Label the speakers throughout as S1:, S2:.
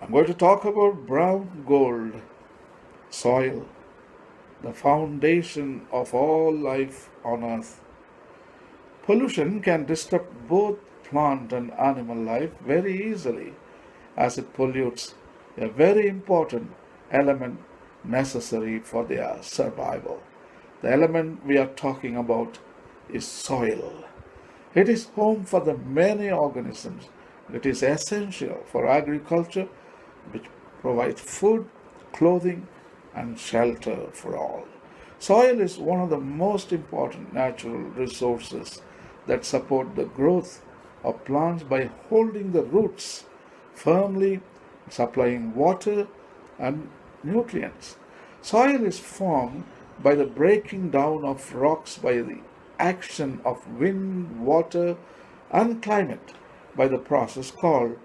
S1: I'm going to talk about brown gold, soil, the foundation of all life on earth. Pollution can disrupt both plant and animal life very easily as it pollutes a very important element necessary for their survival. The element we are talking about is soil. It is home for the many organisms. It is essential for agriculture, which provides food, clothing, and shelter for all. Soil is one of the most important natural resources that support the growth of plants by holding the roots firmly, supplying water and nutrients. Soil is formed by the breaking down of rocks by the action of wind, water, and climate by the process called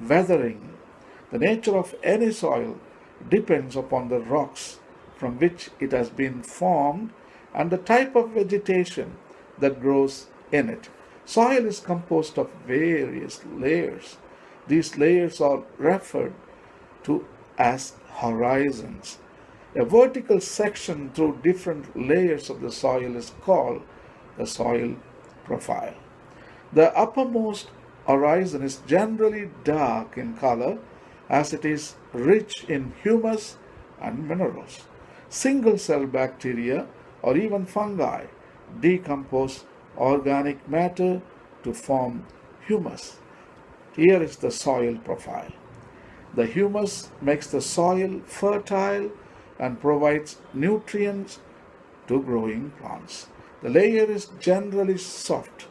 S1: weathering. The nature of any soil depends upon the rocks from which it has been formed and the type of vegetation that grows in it. Soil is composed of various layers. These layers are referred to as horizons. A vertical section through different layers of the soil is called the soil profile. The uppermost horizon is generally dark in color as it is rich in humus and minerals. Single cell bacteria or even fungi decompose organic matter to form humus. Here is the soil profile. The humus makes the soil fertile and provides nutrients to growing plants. The layer is generally soft,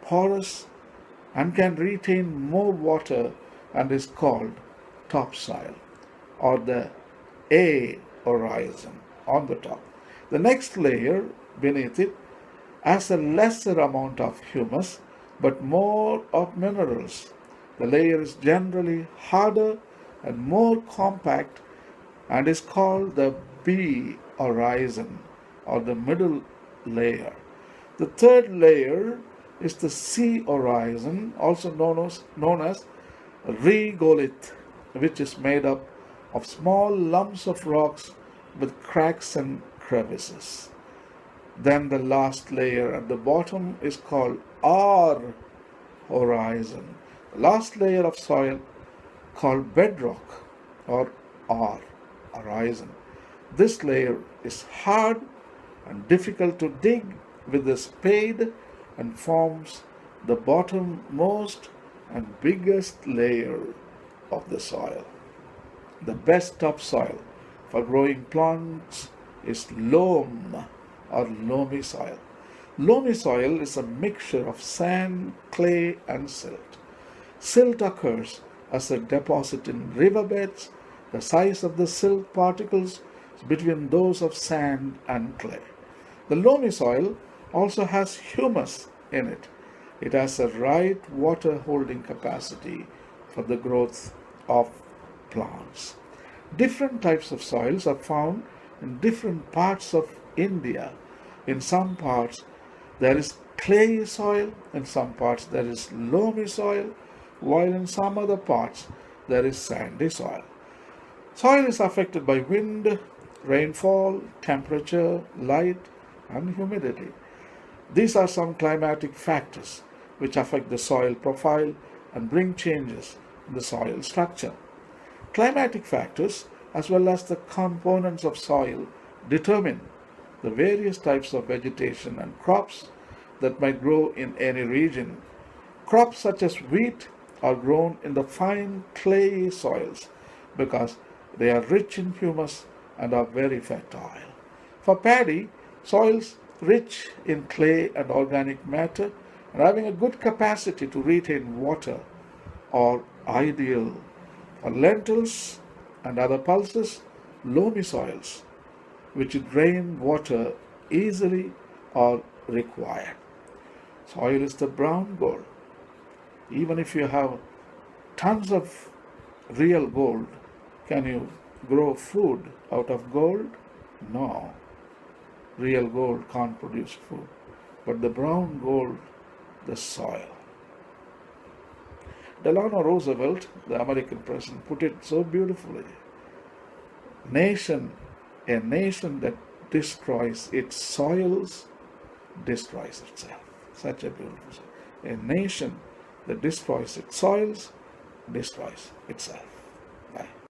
S1: porous, and can retain more water and is called topsoil or the A horizon on the top. The next layer beneath it has a lesser amount of humus but more of minerals. The layer is generally harder and more compact and is called the B horizon or the middle layer. The third layer is the C horizon, also known as regolith, which is made up of small lumps of rocks with cracks and crevices. Then the last layer at the bottom is called R horizon. The last layer of soil called bedrock or R horizon. This layer is hard and difficult to dig with a spade and forms the bottommost and biggest layer of the soil. The best topsoil for growing plants is loam or loamy soil. Loamy soil is a mixture of sand, clay, and silt. Silt occurs as a deposit in riverbeds. The size of the silt particles is between those of sand and clay. The loamy soil also has humus in it. It has a right water holding capacity for the growth of plants. Different types of soils are found in different parts of India. In some parts there is clay soil, in some parts there is loamy soil, while in some other parts there is sandy soil. Soil is affected by wind, rainfall, temperature, light, and humidity. These are some climatic factors which affect the soil profile and bring changes in the soil structure. Climatic factors, as well as the components of soil, determine the various types of vegetation and crops that might grow in any region. Crops such as wheat are grown in the fine clay soils because they are rich in humus and are very fertile. For paddy, soils rich in clay and organic matter and having a good capacity to retain water are ideal. For lentils and other pulses, loamy soils, which drain water easily, are required. Soil is the brown gold. Even if you have tons of real gold, can you grow food out of gold? No. Real gold can't produce food. But the brown gold, the soil. Delano Roosevelt, the American president, put it so beautifully. Nation, a nation that destroys its soils, destroys itself. Such a beautiful thing. A nation that destroys its soils, destroys itself.